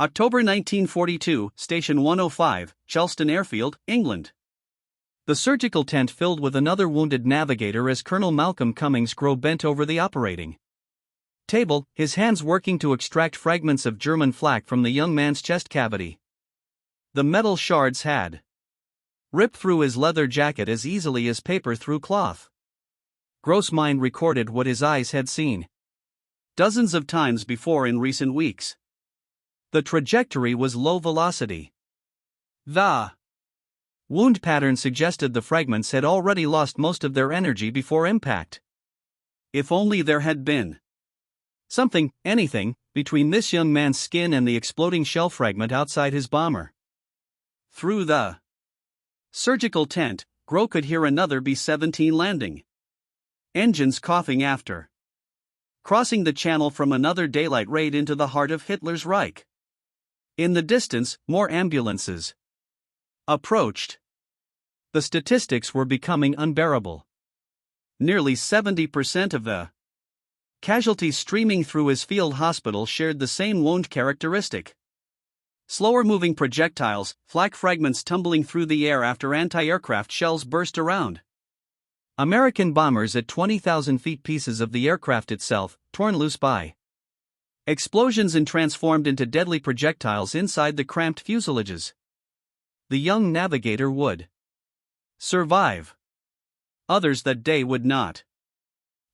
October 1942, Station 105, Chelston Airfield, England. The surgical tent filled with another wounded navigator as Colonel Malcolm Cummings grew bent over the operating table, his hands working to extract fragments of German flak from the young man's chest cavity. The metal shards had ripped through his leather jacket as easily as paper through cloth. Gross mind recorded what his eyes had seen dozens of times before in recent weeks. The trajectory was low velocity. The wound pattern suggested the fragments had already lost most of their energy before impact. If only there had been something, anything, between this young man's skin and the exploding shell fragment outside his bomber. Through the surgical tent, Gro could hear another B-17 landing. Engines coughing after crossing the channel from another daylight raid into the heart of Hitler's Reich. In the distance, more ambulances approached. The statistics were becoming unbearable. Nearly 70% of the casualties streaming through his field hospital shared the same wound characteristic. Slower-moving projectiles, flak fragments tumbling through the air after anti-aircraft shells burst around. American bombers at 20,000 feet, pieces of the aircraft itself, torn loose by explosions and transformed into deadly projectiles inside the cramped fuselages. The young navigator would survive. Others that day would not.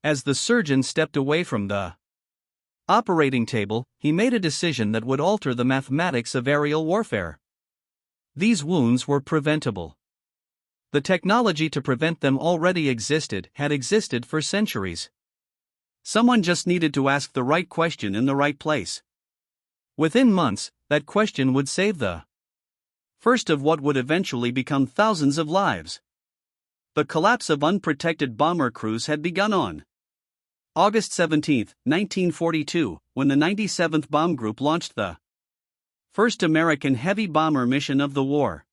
As the surgeon stepped away from the operating table, he made a decision that would alter the mathematics of aerial warfare. These wounds were preventable. The technology to prevent them already had existed for centuries. Someone just needed to ask the right question in the right place. Within months, that question would save the first of what would eventually become thousands of lives. The collapse of unprotected bomber crews had begun on August 17, 1942, when the 97th Bomb Group launched the first American heavy bomber mission of the war.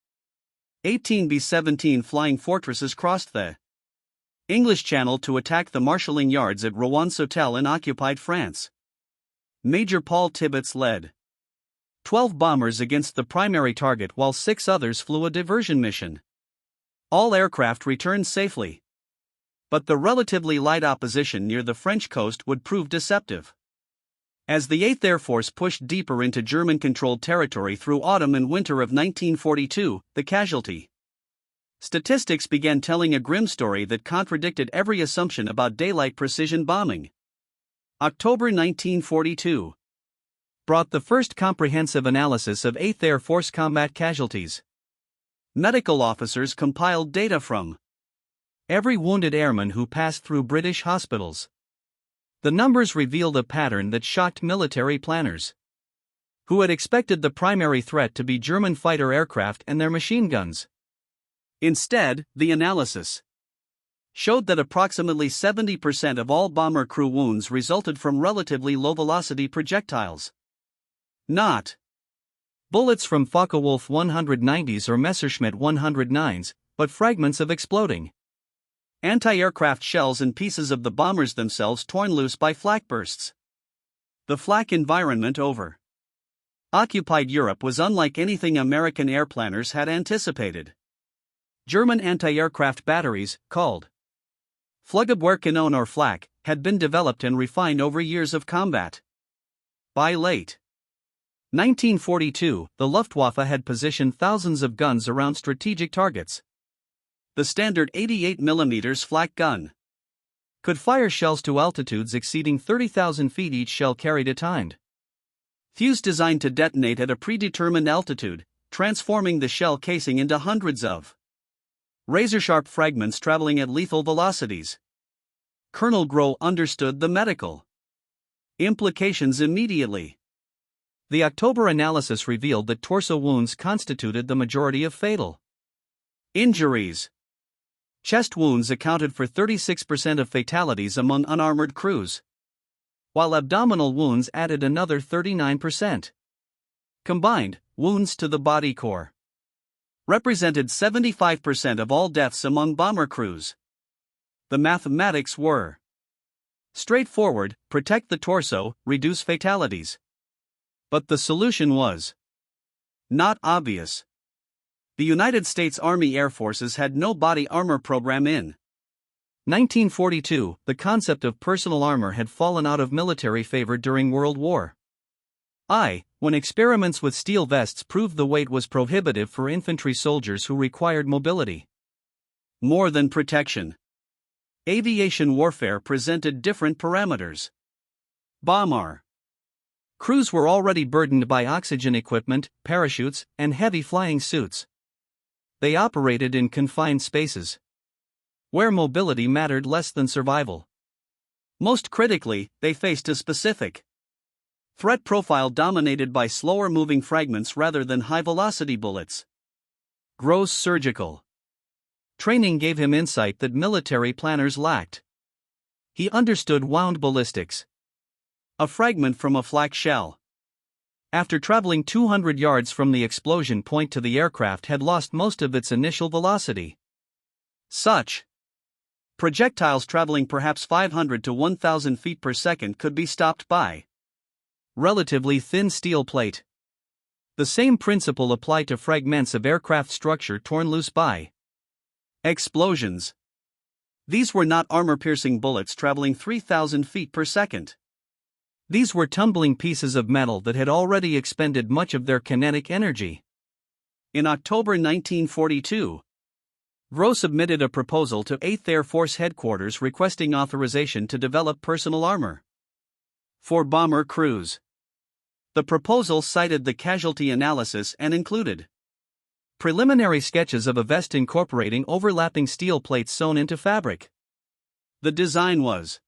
18 B-17 Flying Fortresses crossed the English Channel to attack the marshalling yards at Rouen-Sautel in occupied France. Major Paul Tibbets led 12 bombers against the primary target while 6 others flew a diversion mission. All aircraft returned safely. But the relatively light opposition near the French coast would prove deceptive. As the 8th Air Force pushed deeper into German-controlled territory through autumn and winter of 1942, the casualty statistics began telling a grim story that contradicted every assumption about daylight precision bombing. October 1942 brought the first comprehensive analysis of 8th Air Force combat casualties. Medical officers compiled data from every wounded airman who passed through British hospitals. The numbers revealed a pattern that shocked military planners, who had expected the primary threat to be German fighter aircraft and their machine guns. Instead, the analysis showed that approximately 70% of all bomber crew wounds resulted from relatively low-velocity projectiles. Not bullets from Focke-Wulf 190s or Messerschmitt 109s, but fragments of exploding anti-aircraft shells and pieces of the bombers themselves torn loose by flak bursts. The flak environment over occupied Europe was unlike anything American air planners had anticipated. German anti-aircraft batteries, called Flugabwehrkanonen or flak, had been developed and refined over years of combat. By late 1942, the Luftwaffe had positioned thousands of guns around strategic targets. The standard 88mm flak gun could fire shells to altitudes exceeding 30,000 feet. Each shell carried a timed fuse designed to detonate at a predetermined altitude, transforming the shell casing into hundreds of razor-sharp fragments traveling at lethal velocities. Colonel Gro understood the medical implications immediately. The October analysis revealed that torso wounds constituted the majority of fatal injuries. Chest wounds accounted for 36% of fatalities among unarmored crews, while abdominal wounds added another 39%. Combined, wounds to the body core represented 75% of all deaths among bomber crews. The mathematics were straightforward: protect the torso, reduce fatalities. But the solution was not obvious. The United States Army Air Forces had no body armor program in 1942. The concept of personal armor had fallen out of military favor during World War I, when experiments with steel vests proved the weight was prohibitive for infantry soldiers who required mobility more than protection. Aviation warfare presented different parameters. Bomber crews were already burdened by oxygen equipment, parachutes, and heavy flying suits. They operated in confined spaces, where mobility mattered less than survival. Most critically, they faced a specific threat profile dominated by slower-moving fragments rather than high-velocity bullets. Gross surgical training gave him insight that military planners lacked. He understood wound ballistics, a fragment from a flak shell, after traveling 200 yards from the explosion point to the aircraft, had lost most of its initial velocity. Such projectiles traveling perhaps 500 to 1,000 feet per second could be stopped by relatively thin steel plate. The same principle applied to fragments of aircraft structure torn loose by explosions. These were not armor-piercing bullets traveling 3,000 feet per second. These were tumbling pieces of metal that had already expended much of their kinetic energy. In October 1942, Gross submitted a proposal to 8th Air Force Headquarters requesting authorization to develop personal armor for bomber crews. The proposal cited the casualty analysis and included preliminary sketches of a vest incorporating overlapping steel plates sewn into fabric. The design was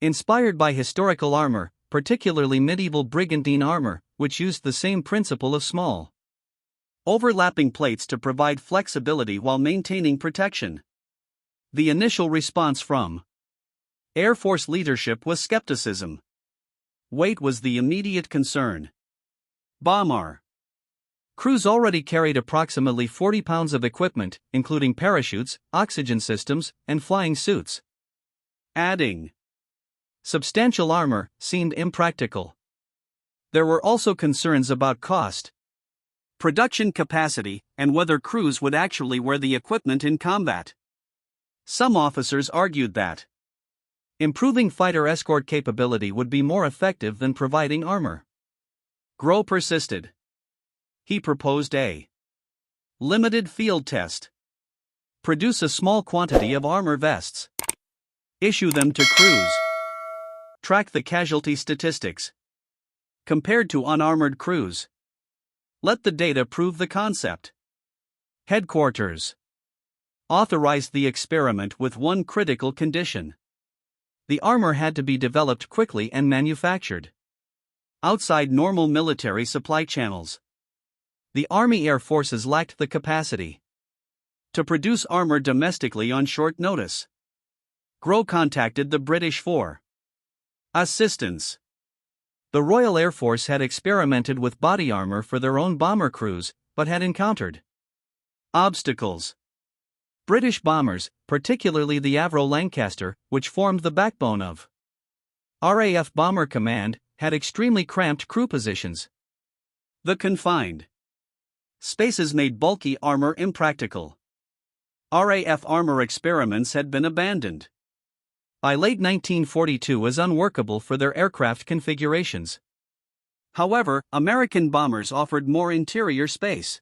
inspired by historical armor, particularly medieval brigantine armor, which used the same principle of small overlapping plates to provide flexibility while maintaining protection. The initial response from Air Force leadership was skepticism. Weight was the immediate concern. Bomber crews already carried approximately 40 pounds of equipment, including parachutes, oxygen systems, and flying suits. Adding substantial armor seemed impractical. There were also concerns about cost, production capacity, and whether crews would actually wear the equipment in combat. Some officers argued that improving fighter escort capability would be more effective than providing armor. Gross persisted. He proposed a limited field test. Produce a small quantity of armor vests. Issue them to crews. Track the casualty statistics compared to unarmored crews. Let the data prove the concept. Headquarters authorized the experiment with one critical condition. The armor had to be developed quickly and manufactured outside normal military supply channels. The Army Air Forces lacked the capacity to produce armor domestically on short notice. Gross contacted the British for assistance. The Royal Air Force had experimented with body armor for their own bomber crews, but had encountered obstacles. British bombers, particularly the Avro Lancaster, which formed the backbone of RAF Bomber Command, had extremely cramped crew positions. The confined spaces made bulky armor impractical. RAF armor experiments had been abandoned by late 1942 as unworkable for their aircraft configurations. However, American bombers offered more interior space.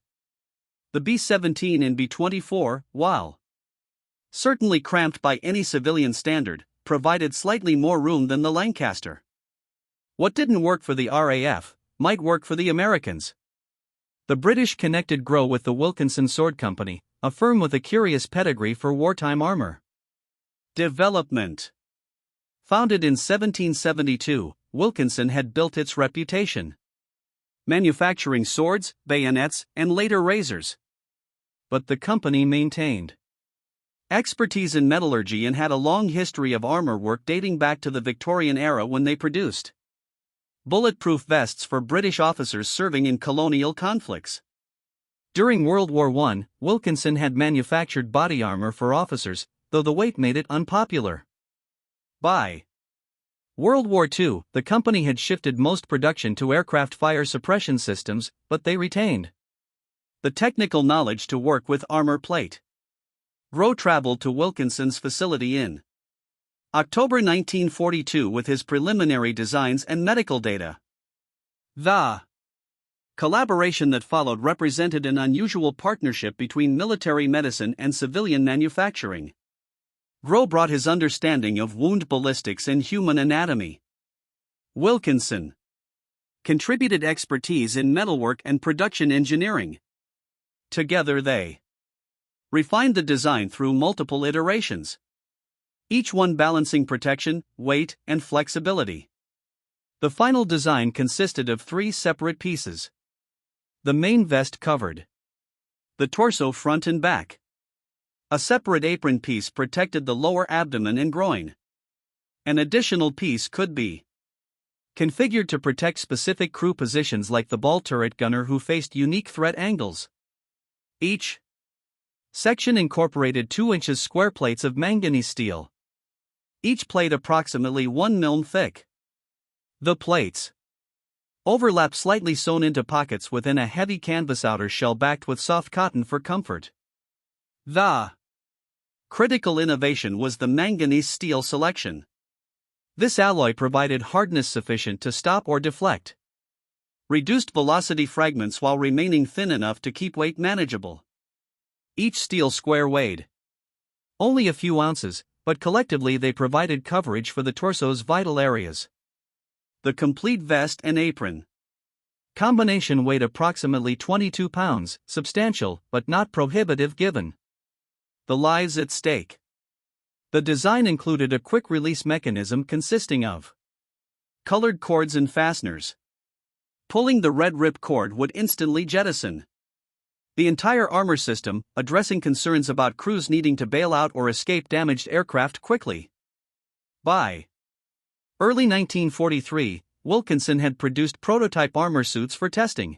The B-17 and B-24, while certainly cramped by any civilian standard, provided slightly more room than the Lancaster. What didn't work for the RAF might work for the Americans. The British connected Gross with the Wilkinson Sword Company, a firm with a curious pedigree for wartime armor development. Founded in 1772, Wilkinson had built its reputation manufacturing swords, bayonets, and later razors. But the company maintained expertise in metallurgy and had a long history of armor work dating back to the Victorian era when they produced bulletproof vests for British officers serving in colonial conflicts. During World War I, Wilkinson had manufactured body armor for officers, though the weight made it unpopular. By World War II, the company had shifted most production to aircraft fire suppression systems, but they retained the technical knowledge to work with armor plate. Rowe traveled to Wilkinson's facility in October 1942 with his preliminary designs and medical data. The collaboration that followed represented an unusual partnership between military medicine and civilian manufacturing. Rowe brought his understanding of wound ballistics and human anatomy. Wilkinson contributed expertise in metalwork and production engineering. Together they refined the design through multiple iterations, each one balancing protection, weight, and flexibility. The final design consisted of 3 separate pieces. The main vest covered the torso front and back. A separate apron piece protected the lower abdomen and groin. An additional piece could be configured to protect specific crew positions like the ball turret gunner who faced unique threat angles. Each section incorporated 2 inches square plates of manganese steel, each plate approximately 1 mm thick. The plates overlap slightly sewn into pockets within a heavy canvas outer shell backed with soft cotton for comfort. The critical innovation was the manganese steel selection. This alloy provided hardness sufficient to stop or deflect reduced velocity fragments while remaining thin enough to keep weight manageable. Each steel square weighed only a few ounces, but collectively they provided coverage for the torso's vital areas. The complete vest and apron combination weighed approximately 22 pounds, substantial but not prohibitive given the lives at stake. The design included a quick-release mechanism consisting of colored cords and fasteners. Pulling the red rip cord would instantly jettison the entire armor system, addressing concerns about crews needing to bail out or escape damaged aircraft quickly. By early 1943, Wilkinson had produced prototype armor suits for testing.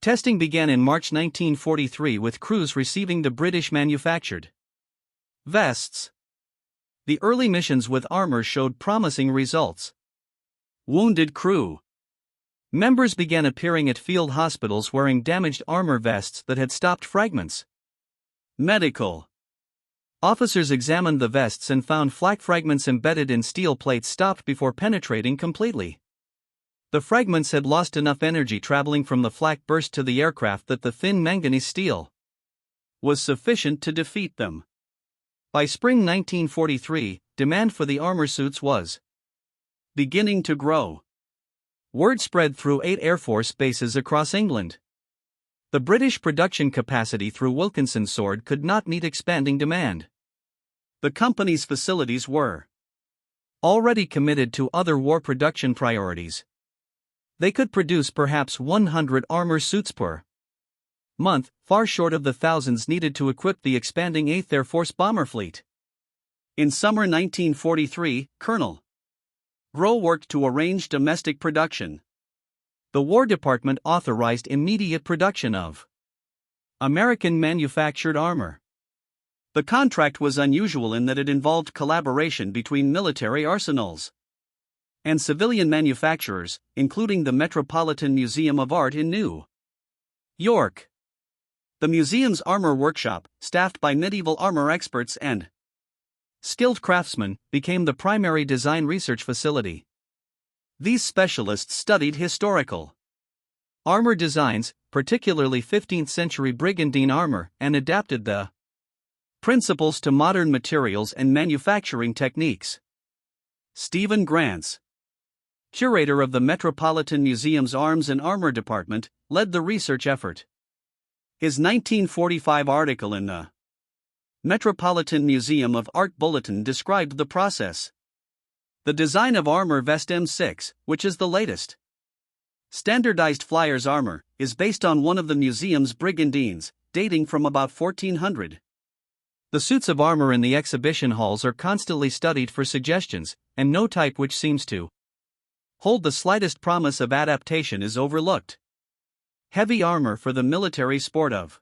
Testing began in March 1943 with crews receiving the British-manufactured vests. The early missions with armor showed promising results. Wounded crew members began appearing at field hospitals wearing damaged armor vests that had stopped fragments. Medical officers examined the vests and found flak fragments embedded in steel plates stopped before penetrating completely. The fragments had lost enough energy traveling from the flak burst to the aircraft that the thin manganese steel was sufficient to defeat them. By spring 1943, demand for the armor suits was beginning to grow. Word spread through 8 Air Force bases across England. The British production capacity through Wilkinson's sword could not meet expanding demand. The company's facilities were already committed to other war production priorities. They could produce perhaps 100 armor suits per month, far short of the thousands needed to equip the expanding 8th Air Force bomber fleet. In summer 1943, Colonel Rowe worked to arrange domestic production. The War Department authorized immediate production of American-manufactured armor. The contract was unusual in that it involved collaboration between military arsenals and civilian manufacturers, including the Metropolitan Museum of Art in New York. The museum's armor workshop, staffed by medieval armor experts and skilled craftsmen, became the primary design research facility. These specialists studied historical armor designs, particularly 15th-century brigandine armor, and adapted the principles to modern materials and manufacturing techniques. Stephen Grants, curator of the Metropolitan Museum's Arms and Armor Department, led the research effort. His 1945 article in the Metropolitan Museum of Art Bulletin described the process. The design of armor vest M6, which is the latest standardized flyer's armor, is based on one of the museum's brigandines, dating from about 1400. The suits of armor in the exhibition halls are constantly studied for suggestions, and no type which seems to hold the slightest promise of adaptation is overlooked. Heavy armor for the military sport of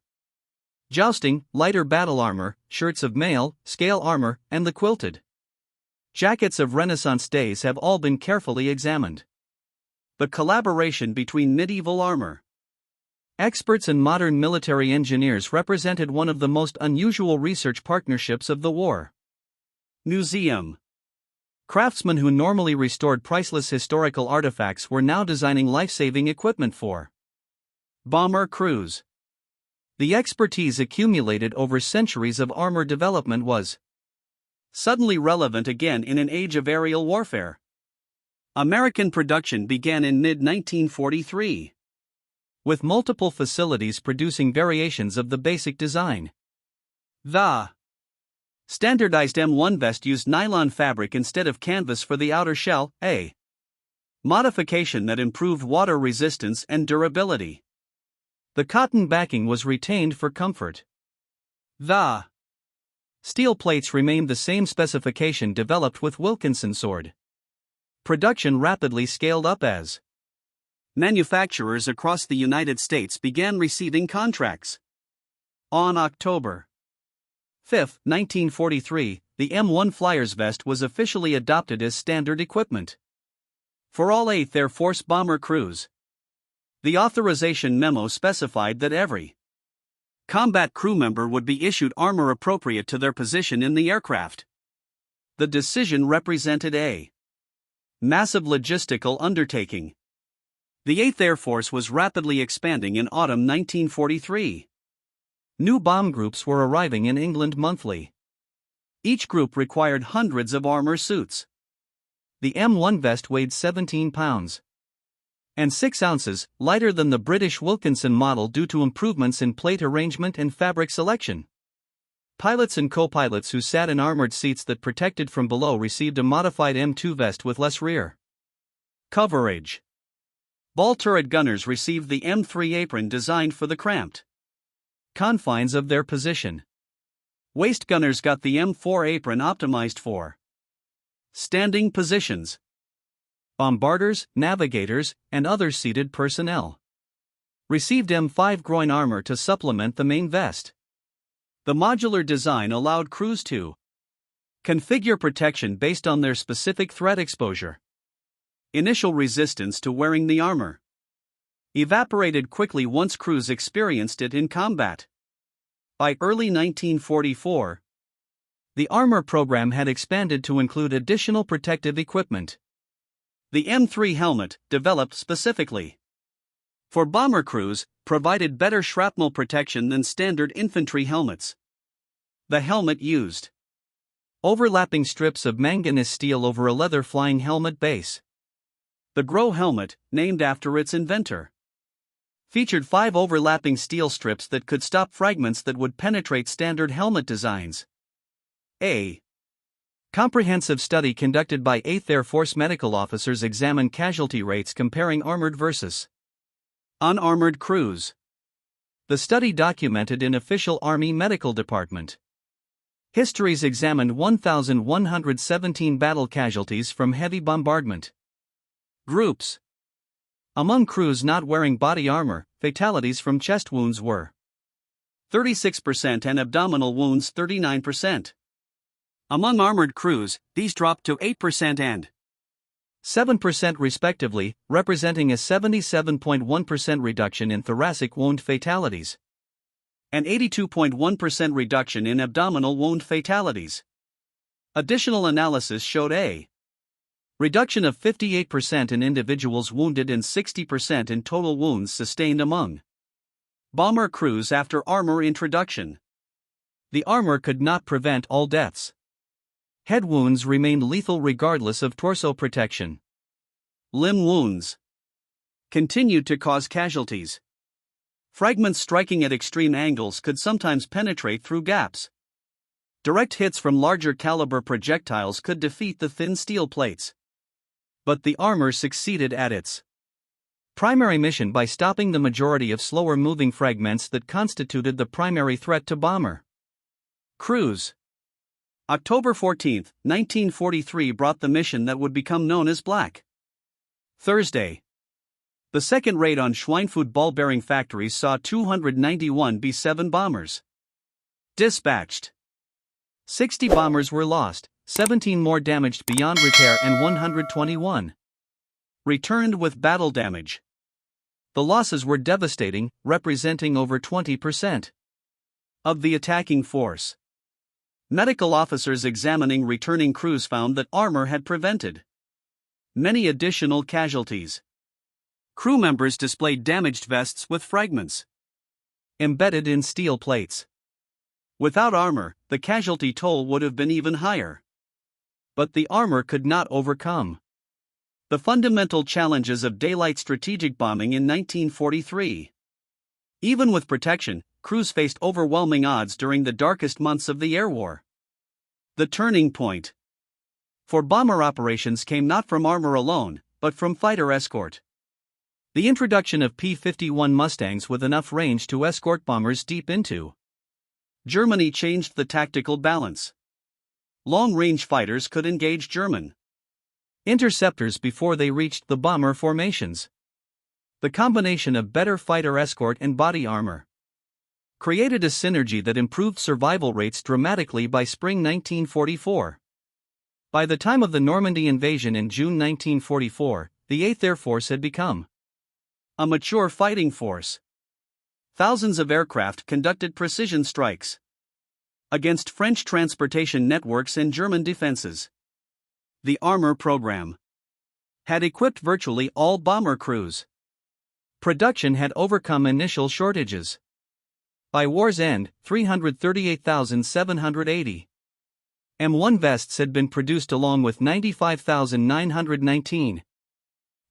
jousting, lighter battle armor, shirts of mail, scale armor, and the quilted Jackets of Renaissance days have all been carefully examined. The collaboration between medieval armor experts and modern military engineers represented one of the most unusual research partnerships of the war. Museum craftsmen who normally restored priceless historical artifacts were now designing life-saving equipment for bomber crews. The expertise accumulated over centuries of armor development was suddenly relevant again in an age of aerial warfare. American production began in mid-1943, with multiple facilities producing variations of the basic design. The standardized M1 vest used nylon fabric instead of canvas for the outer shell, a modification that improved water resistance and durability. The cotton backing was retained for comfort. The steel plates remained the same specification developed with Wilkinson sword. Production rapidly scaled up as manufacturers across the United States began receiving contracts. On October 5, 1943, the M1 Flyers vest was officially adopted as standard equipment for all 8th Air Force bomber crews. The authorization memo specified that every combat crew member would be issued armor appropriate to their position in the aircraft. The decision represented a massive logistical undertaking. The 8th Air Force was rapidly expanding in autumn 1943. New bomb groups were arriving in England monthly. Each group required hundreds of armor suits. The M1 vest weighed 17 pounds and 6 ounces, lighter than the British Wilkinson model due to improvements in plate arrangement and fabric selection. Pilots and co-pilots who sat in armored seats that protected from below received a modified M2 vest with less rear coverage. Ball turret gunners received the M3 apron designed for the cramped confines of their position. Waist gunners got the M4 apron optimized for standing positions. Bombarders, navigators, and other seated personnel received M5 groin armor to supplement the main vest. The modular design allowed crews to configure protection based on their specific threat exposure. Initial resistance to wearing the armor evaporated quickly once crews experienced it in combat. By early 1944, the armor program had expanded to include additional protective equipment. The M3 helmet, developed specifically for bomber crews, provided better shrapnel protection than standard infantry helmets. The helmet used overlapping strips of manganese steel over a leather flying helmet base. The Grow helmet, named after its inventor, featured 5 overlapping steel strips that could stop fragments that would penetrate standard helmet designs. A comprehensive study conducted by 8th Air Force medical officers examined casualty rates comparing armored versus unarmored crews. The study documented in Official Army Medical Department histories examined 1,117 battle casualties from heavy bombardment groups. Among crews not wearing body armor, fatalities from chest wounds were 36% and abdominal wounds 39%. Among armored crews, these dropped to 8% and 7% respectively, representing a 77.1% reduction in thoracic wound fatalities and 82.1% reduction in abdominal wound fatalities. Additional analysis showed a reduction of 58% in individuals wounded and 60% in total wounds sustained among bomber crews after armor introduction. The armor could not prevent all deaths. Head wounds remained lethal regardless of torso protection. Limb wounds continued to cause casualties. Fragments striking at extreme angles could sometimes penetrate through gaps. Direct hits from larger caliber projectiles could defeat the thin steel plates. But the armor succeeded at its primary mission by stopping the majority of slower moving fragments that constituted the primary threat to bomber crews. October 14, 1943 brought the mission that would become known as Black Thursday. The second raid on Schweinfurt ball bearing factories saw 291 B-7 bombers dispatched. 60 bombers were lost, 17 more damaged beyond repair and 121 returned with battle damage. The losses were devastating, representing over 20% of the attacking force. Medical officers examining returning crews found that armor had prevented many additional casualties. Crew members displayed damaged vests with fragments embedded in steel plates. Without armor, the casualty toll would have been even higher. But the armor could not overcome the fundamental challenges of daylight strategic bombing in 1943. Even with protection, crews faced overwhelming odds during the darkest months of the air war. The turning point for bomber operations came not from armor alone, but from fighter escort. The introduction of P-51 Mustangs with enough range to escort bombers deep into Germany changed the tactical balance. Long-range fighters could engage German interceptors before they reached the bomber formations. The combination of better fighter escort and body armor created a synergy that improved survival rates dramatically by spring 1944. By the time of the Normandy invasion in June 1944, the 8th Air Force had become a mature fighting force. Thousands of aircraft conducted precision strikes against French transportation networks and German defenses. The armor program had equipped virtually all bomber crews. Production had overcome initial shortages. By war's end, 338,780 M1 vests had been produced along with 95,919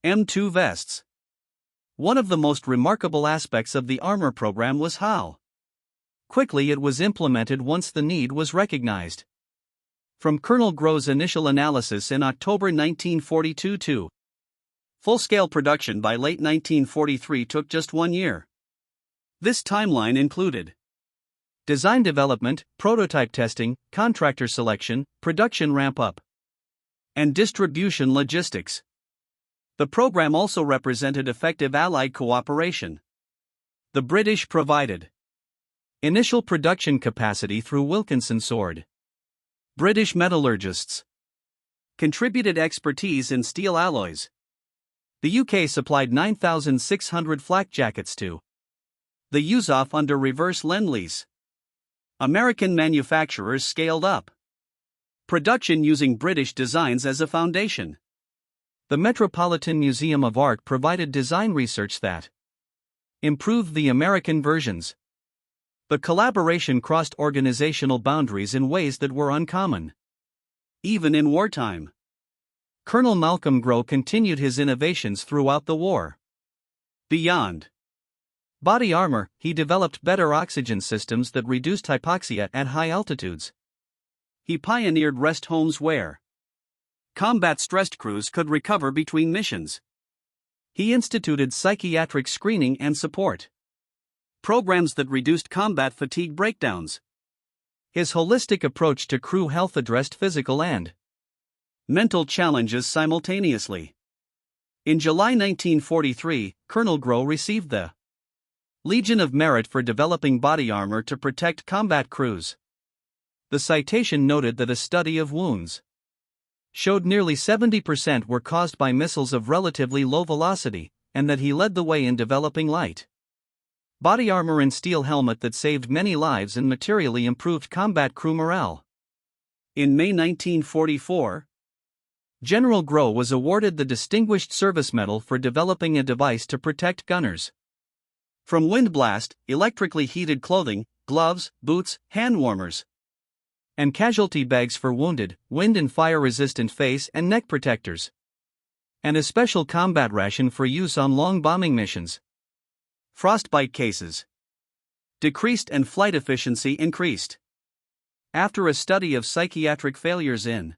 M2 vests. One of the most remarkable aspects of the armor program was how quickly it was implemented once the need was recognized. From Colonel Grove's initial analysis in October 1942 to full-scale production by late 1943 took just 1 year. This timeline included design development, prototype testing, contractor selection, production ramp-up, and distribution logistics. The program also represented effective Allied cooperation. The British provided initial production capacity through Wilkinson Sword. British metallurgists contributed expertise in steel alloys. The UK supplied 9,600 flak jackets to the USAF under reverse Lend-Lease. American manufacturers scaled up production using British designs as a foundation. The Metropolitan Museum of Art provided design research that improved the American versions. The collaboration crossed organizational boundaries in ways that were uncommon, even in wartime. Colonel Malcolm Grow continued his innovations throughout the war. Beyond body armor, he developed better oxygen systems that reduced hypoxia at high altitudes. He pioneered rest homes where combat-stressed crews could recover between missions. He instituted psychiatric screening and support programs that reduced combat fatigue breakdowns. His holistic approach to crew health addressed physical and mental challenges simultaneously. In July 1943, Colonel Grow received the Legion of Merit for developing body armor to protect combat crews. The citation noted that a study of wounds showed nearly 70% were caused by missiles of relatively low velocity, and that he led the way in developing light body armor and steel helmet that saved many lives and materially improved combat crew morale. In May 1944, General Grow was awarded the Distinguished Service Medal for developing a device to protect gunners from wind blast, electrically heated clothing, gloves, boots, hand warmers, and casualty bags for wounded, wind and fire-resistant face and neck protectors, and a special combat ration for use on long bombing missions. Frostbite cases decreased and flight efficiency increased. After a study of psychiatric failures in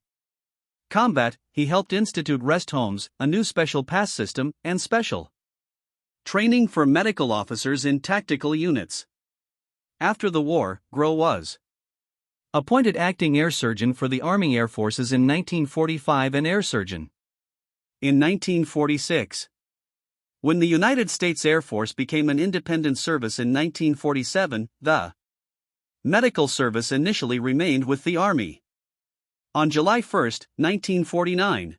combat, he helped institute rest homes, a new special pass system, and special training for medical officers in tactical units. After the war, Grow was appointed acting air surgeon for the Army Air Forces in 1945 and air surgeon in 1946. When the United States Air Force became an independent service in 1947, the medical service initially remained with the Army. On July 1, 1949,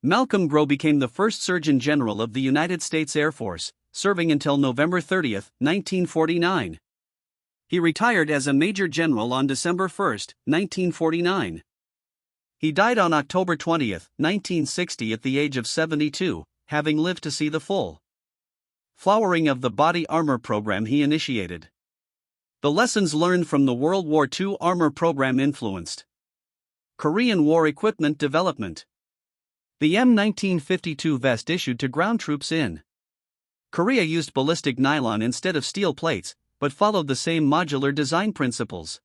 Malcolm Grow became the first Surgeon General of the United States Air Force, serving until November 30, 1949. He retired as a Major General on December 1, 1949. He died on October 20, 1960 at the age of 72, having lived to see the full flowering of the body armor program he initiated. The lessons learned from the World War II armor program influenced Korean War equipment development. The M1952 vest issued to ground troops in Korea used ballistic nylon instead of steel plates, but followed the same modular design principles.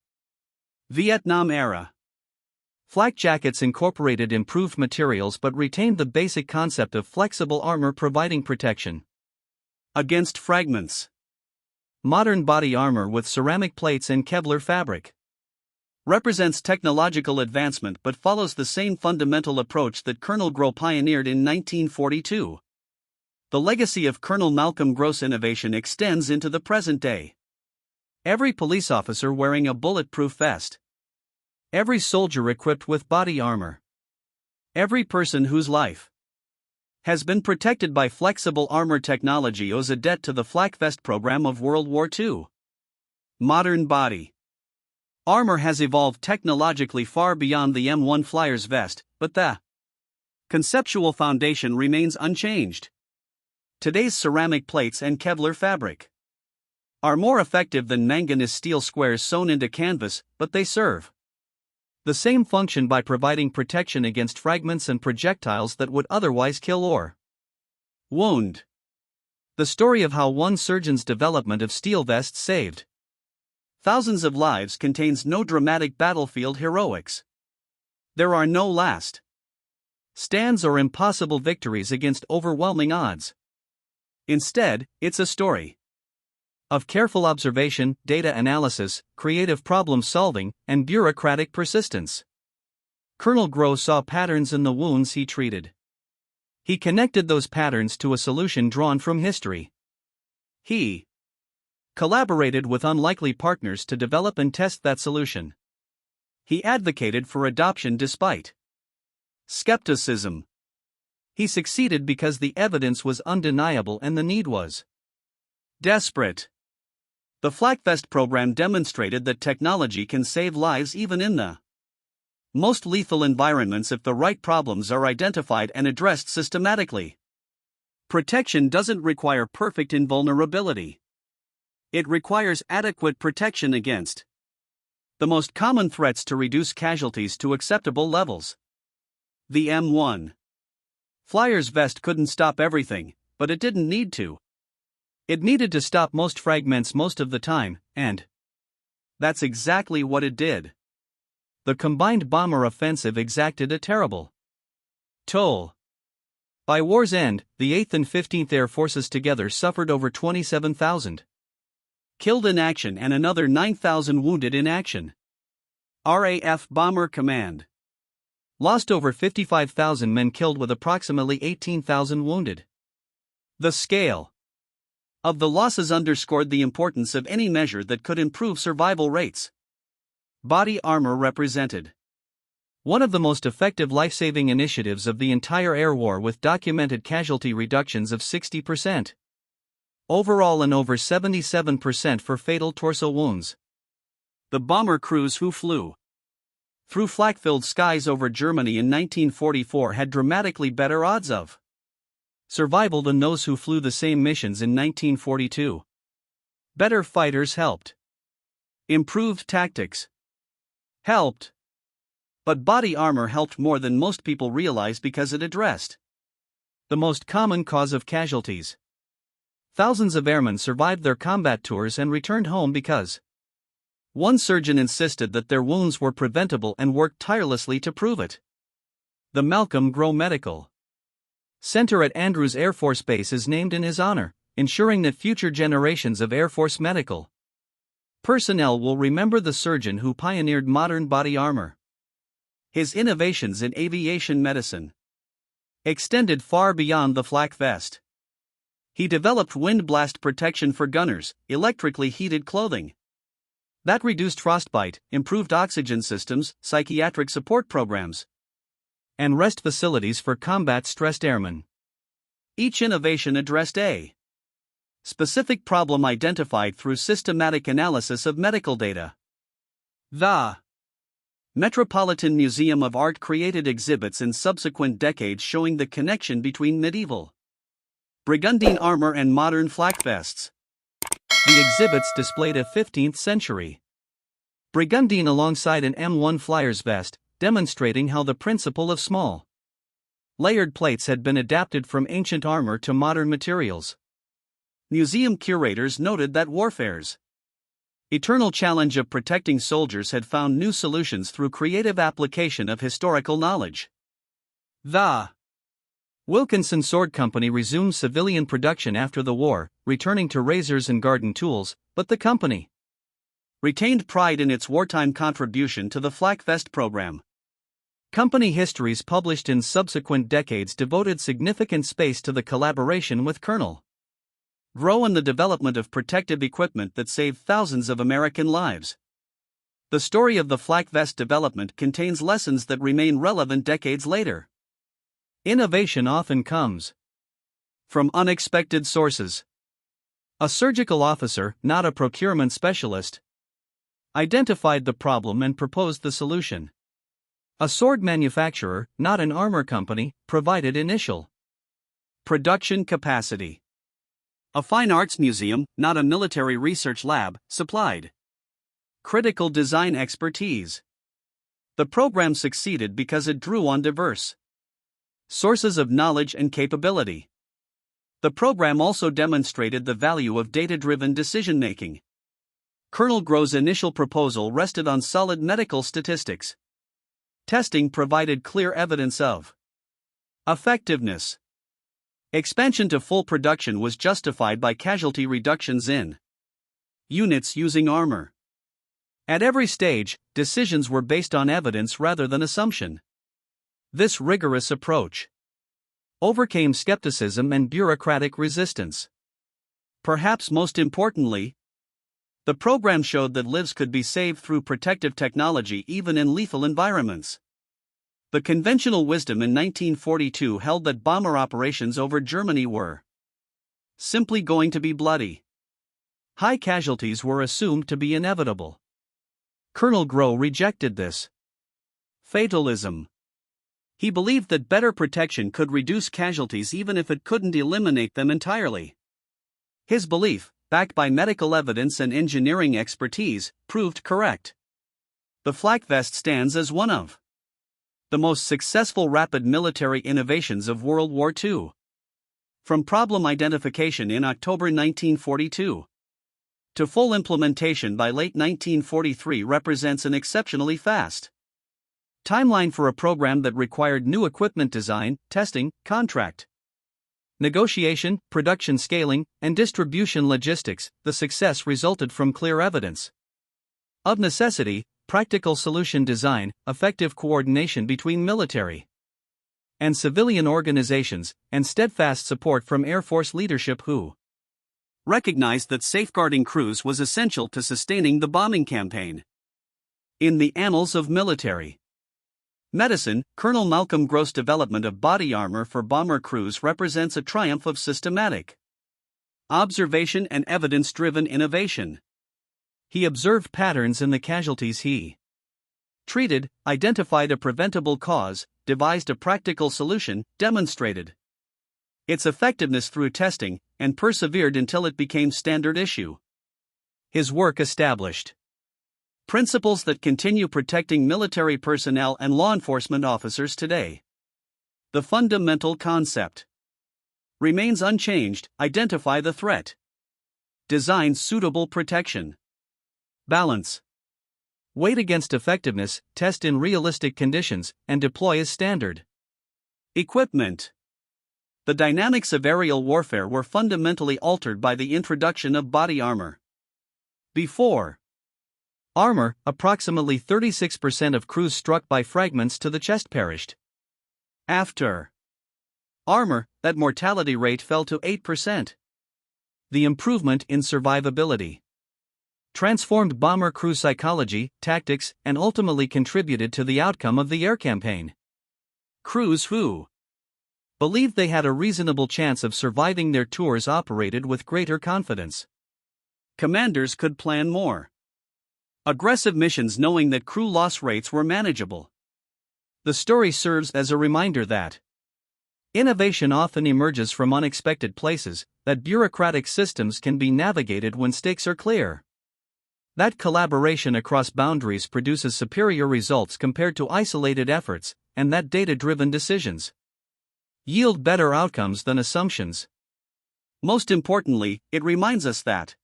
Vietnam era. Flak jackets incorporated improved materials but retained the basic concept of flexible armor providing protection against fragments. Modern body armor with ceramic plates and Kevlar fabric represents technological advancement but follows the same fundamental approach that Colonel Grow pioneered in 1942. The legacy of Colonel Malcolm Grow's innovation extends into the present day. Every police officer wearing a bulletproof vest. Every soldier equipped with body armor. Every person whose life has been protected by flexible armor technology owes a debt to the flak vest program of World War II. Modern body armor has evolved technologically far beyond the M1 Flyer's vest, but the conceptual foundation remains unchanged. Today's ceramic plates and Kevlar fabric are more effective than manganese steel squares sewn into canvas, but they serve the same function by providing protection against fragments and projectiles that would otherwise kill or wound. The story of how one surgeon's development of steel vests saved thousands of lives contains no dramatic battlefield heroics. There are no last stands or impossible victories against overwhelming odds. Instead, it's a story of careful observation, data analysis, creative problem solving, and bureaucratic persistence. Colonel Grow saw patterns in the wounds he treated. He connected those patterns to a solution drawn from history. He collaborated with unlikely partners to develop and test that solution. He advocated for adoption despite skepticism. He succeeded because the evidence was undeniable and the need was desperate. The flak vest program demonstrated that technology can save lives even in the most lethal environments if the right problems are identified and addressed systematically. Protection doesn't require perfect invulnerability. It requires adequate protection against the most common threats to reduce casualties to acceptable levels. The M1 Flyer's vest couldn't stop everything, but it didn't need to. It needed to stop most fragments most of the time, and that's exactly what it did. The combined bomber offensive exacted a terrible toll. By war's end, the 8th and 15th Air Forces together suffered over 27,000 killed in action and another 9,000 wounded in action. RAF Bomber Command lost over 55,000 men killed with approximately 18,000 wounded. The scale of the losses underscored the importance of any measure that could improve survival rates. Body armor represented one of the most effective life-saving initiatives of the entire air war, with documented casualty reductions of 60% overall and over 77% for fatal torso wounds. The bomber crews who flew through flak-filled skies over Germany in 1944 had dramatically better odds of survival than those who flew the same missions in 1942. Better fighters helped. Improved tactics helped. But body armor helped more than most people realize because it addressed the most common cause of casualties. Thousands of airmen survived their combat tours and returned home because one surgeon insisted that their wounds were preventable and worked tirelessly to prove it. The Malcolm Grow Medical Center at Andrews Air Force Base is named in his honor, ensuring that future generations of Air Force medical personnel will remember the surgeon who pioneered modern body armor. His innovations in aviation medicine extended far beyond the flak vest. He developed wind blast protection for gunners, electrically heated clothing, that reduced frostbite, improved oxygen systems, psychiatric support programs, and rest facilities for combat-stressed airmen. Each innovation addressed a specific problem identified through systematic analysis of medical data. The Metropolitan Museum of Art created exhibits in subsequent decades showing the connection between medieval Burgundian armor and modern flak vests. The exhibits displayed a 15th century Burgundian alongside an M1 Flyers vest, demonstrating how the principle of small layered plates had been adapted from ancient armor to modern materials. Museum curators noted that warfare's eternal challenge of protecting soldiers had found new solutions through creative application of historical knowledge. The Wilkinson Sword Company resumed civilian production after the war, returning to razors and garden tools, but the company retained pride in its wartime contribution to the flak vest program. Company histories published in subsequent decades devoted significant space to the collaboration with Colonel Grow and the development of protective equipment that saved thousands of American lives. The story of the flak vest development contains lessons that remain relevant decades later. Innovation often comes from unexpected sources. A surgical officer, not a procurement specialist, identified the problem and proposed the solution. A sword manufacturer, not an armor company, provided initial production capacity. A fine arts museum, not a military research lab, supplied critical design expertise. The program succeeded because it drew on diverse sources of knowledge and capability. The program also demonstrated the value of data-driven decision-making. Colonel Grow's initial proposal rested on solid medical statistics. Testing provided clear evidence of effectiveness. Expansion to full production was justified by casualty reductions in units using armor. At every stage, decisions were based on evidence rather than assumption. This rigorous approach overcame skepticism and bureaucratic resistance. Perhaps most importantly, the program showed that lives could be saved through protective technology even in lethal environments. The conventional wisdom in 1942 held that bomber operations over Germany were simply going to be bloody. High casualties were assumed to be inevitable. Colonel Grow rejected this fatalism. He believed that better protection could reduce casualties even if it couldn't eliminate them entirely. His belief, backed by medical evidence and engineering expertise, proved correct. The flak vest stands as one of the most successful rapid military innovations of World War II. From problem identification in October 1942 to full implementation by late 1943 represents an exceptionally fast timeline for a program that required new equipment design, testing, contract negotiation, production scaling, and distribution logistics. The success resulted from clear evidence of necessity, practical solution design, effective coordination between military and civilian organizations, and steadfast support from Air Force leadership who recognized that safeguarding crews was essential to sustaining the bombing campaign. In the annals of military medicine, Colonel Malcolm Gross' development of body armor for bomber crews represents a triumph of systematic observation and evidence-driven innovation. He observed patterns in the casualties he treated, identified a preventable cause, devised a practical solution, demonstrated its effectiveness through testing, and persevered until it became standard issue. His work established principles that continue protecting military personnel and law enforcement officers today. The fundamental concept remains unchanged: identify the threat, design suitable protection, balance weight against effectiveness, test in realistic conditions, and deploy as standard equipment. The dynamics of aerial warfare were fundamentally altered by the introduction of body armor. Before armor, approximately 36% of crews struck by fragments to the chest perished. After armor, that mortality rate fell to 8%. The improvement in survivability transformed bomber crew psychology, tactics, and ultimately contributed to the outcome of the air campaign. Crews who believed they had a reasonable chance of surviving their tours operated with greater confidence. Commanders could plan more aggressive missions knowing that crew loss rates were manageable. The story serves as a reminder that innovation often emerges from unexpected places, that bureaucratic systems can be navigated when stakes are clear, that collaboration across boundaries produces superior results compared to isolated efforts, and that data-driven decisions yield better outcomes than assumptions. Most importantly, it reminds us that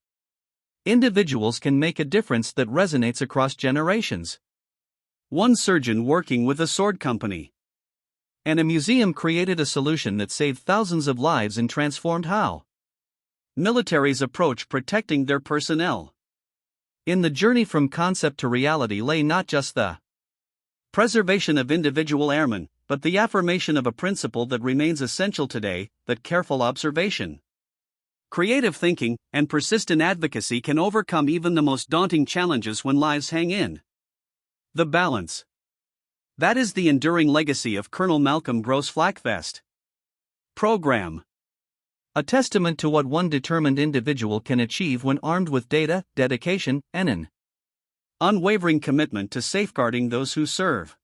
individuals can make a difference that resonates across generations. One surgeon working with a sword company and a museum created a solution that saved thousands of lives and transformed how militaries approach protecting their personnel. In the journey from concept to reality lay not just the preservation of individual airmen, but the affirmation of a principle that remains essential today, that careful observation, creative thinking, and persistent advocacy can overcome even the most daunting challenges when lives hang in the balance. That is the enduring legacy of Colonel Malcolm Gross Flakvest program. A testament to what one determined individual can achieve when armed with data, dedication, and an unwavering commitment to safeguarding those who serve.